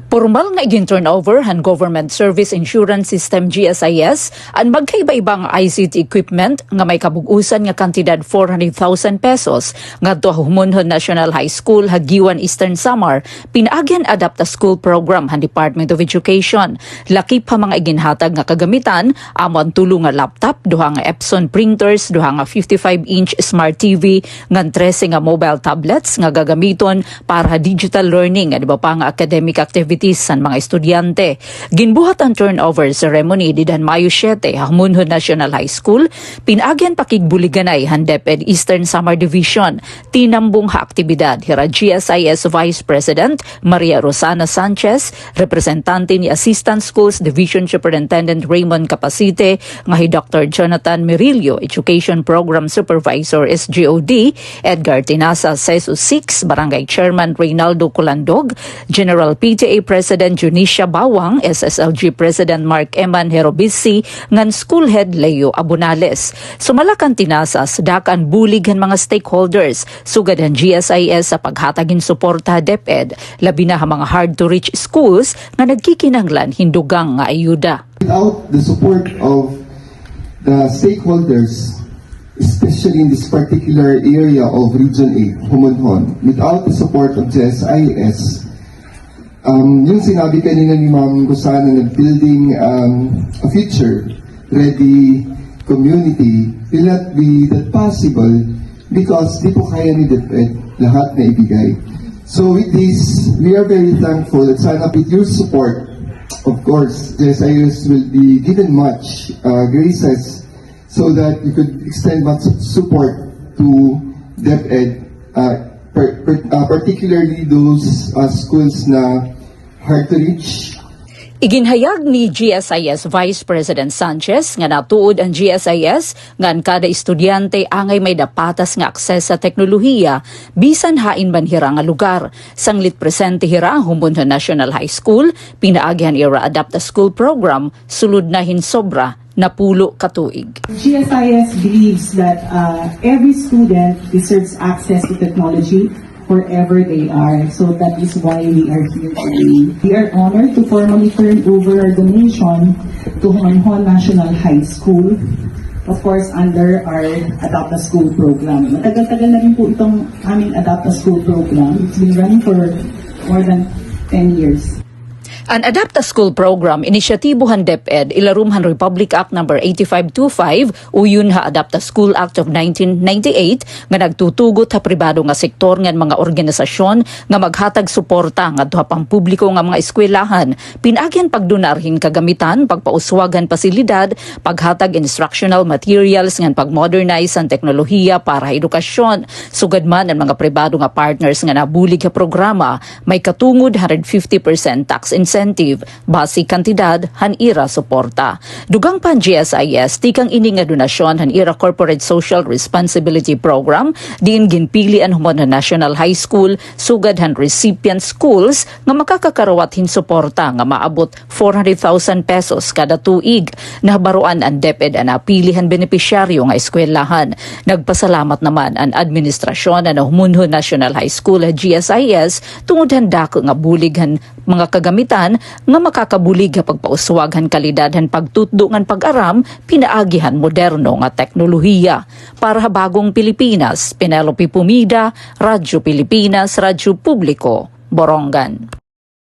Formal nga igin-turnover han Government Service Insurance System GSIS ang magkaiba-ibang ICT equipment nga may kabug-usan nga kantidad 400,000 pesos ngadto Humonhon National High School Hagiwan Eastern Samar pinaagyan Adapta School Program han Department of Education. Lakip pa mga iginhatag nga kagamitan amon tulo nga laptop, duha nga Epson printers, duha nga 55-inch smart TV, ngan 13 nga mobile tablets nga gagamiton para digital learning at iba pa nga academic activities sa mga estudyante. Ginbuhat ang turnover ceremony didan Mayo 7 Hamunhon National High School. Pinagyan pakigbuliganay han DepEd Eastern Samar Division. Tinambong ha aktibidad hira GSIS Vice President Maria Rosana Sanchez, representante ni Assistant Schools Division Superintendent Raymond Capacite, nga hi Dr. Jonathan Merillo, Education Program Supervisor SGOD, Edgar Tinasa, CESU 6, Barangay Chairman Reynaldo Colandog, General PTA President Junicia Bawang, SSLG President Mark Eman Herobisi, ngan School Head Leo Abunales. Sumalakan tinasas, dakan bulig han mga stakeholders, sugad han GSIS sa paghatagin suporta DepEd, labi na mga hard-to-reach schools nga nagkikinanglan hindugang nga ayuda. Without the support of the stakeholders, especially in this particular area of Region 8, Humonhon, without the support of GSIS, yung sinabi kanina ni Ma'am Rosana na building a future-ready community will not be that possible because di po kaya ni DepEd lahat na ibigay. So with this, we are very thankful that sana with your support, of course, GSIS will be given much graces so that we could extend much support to DepEd, particularly those schools na hard to reach. Iginhayag ni GSIS Vice President Sanchez nga natuod ang GSIS ngan kada estudyante angay may dapatas nga akses sa teknolohiya bisan hain man hira nga lugar. Sanglit presente hira Humonhon National High School, pinaagyan ira Adapta School Program, sulod na hinsobra na pulo katuig. GSIS believes that every student deserves access to technology wherever they are. So that is why we are here today. We are honored to formally turn over our donation to Humonhon National High School, of course under our Adapta School Program. Matagal-tagal na rin po itong aming Adapta School Program. It's been running for more than 10 years. Ang Adapta School Program, inisyatibohan DepEd, ilarumhan Republic Act No. 8525, uyon ha Adapta School Act of 1998, nga nagtutugot ha pribado nga sektor ng mga organisasyon nga maghatag suporta nga duha pang publiko nga mga eskwelahan, pinagyan pagdonarhin kagamitan, pagpauswagan pasilidad, paghatag instructional materials nga pagmodernize ang teknolohiya para edukasyon. Sugad man ang mga pribado nga partners nga nabulig ha programa, may katungod 150% tax incentive base kantidad han ira suporta. Dugang pan GSIS tikang ini nga donasyon han ira Corporate Social Responsibility Program diin ginpili ang Humonhon National High School sugad han recipient schools nga makakakarawat hin suporta nga maabot 400,000 pesos kada tuig. Nabaruan ang DepEd ang napilihan benepisyaryo nga eskwelahan. Nagpasalamat naman ang administrasyon ng Humonhon National High School GSIS tungod han dako nga bulighan mga kagamitan nga makakabulig nga pagpauswagan kalidadhan pagtutdungan pag-aram pinaagihan moderno nga teknolohiya. Para bagong Pilipinas, Penelope Pumida, Radyo Pilipinas, Radyo Publiko, Borongan.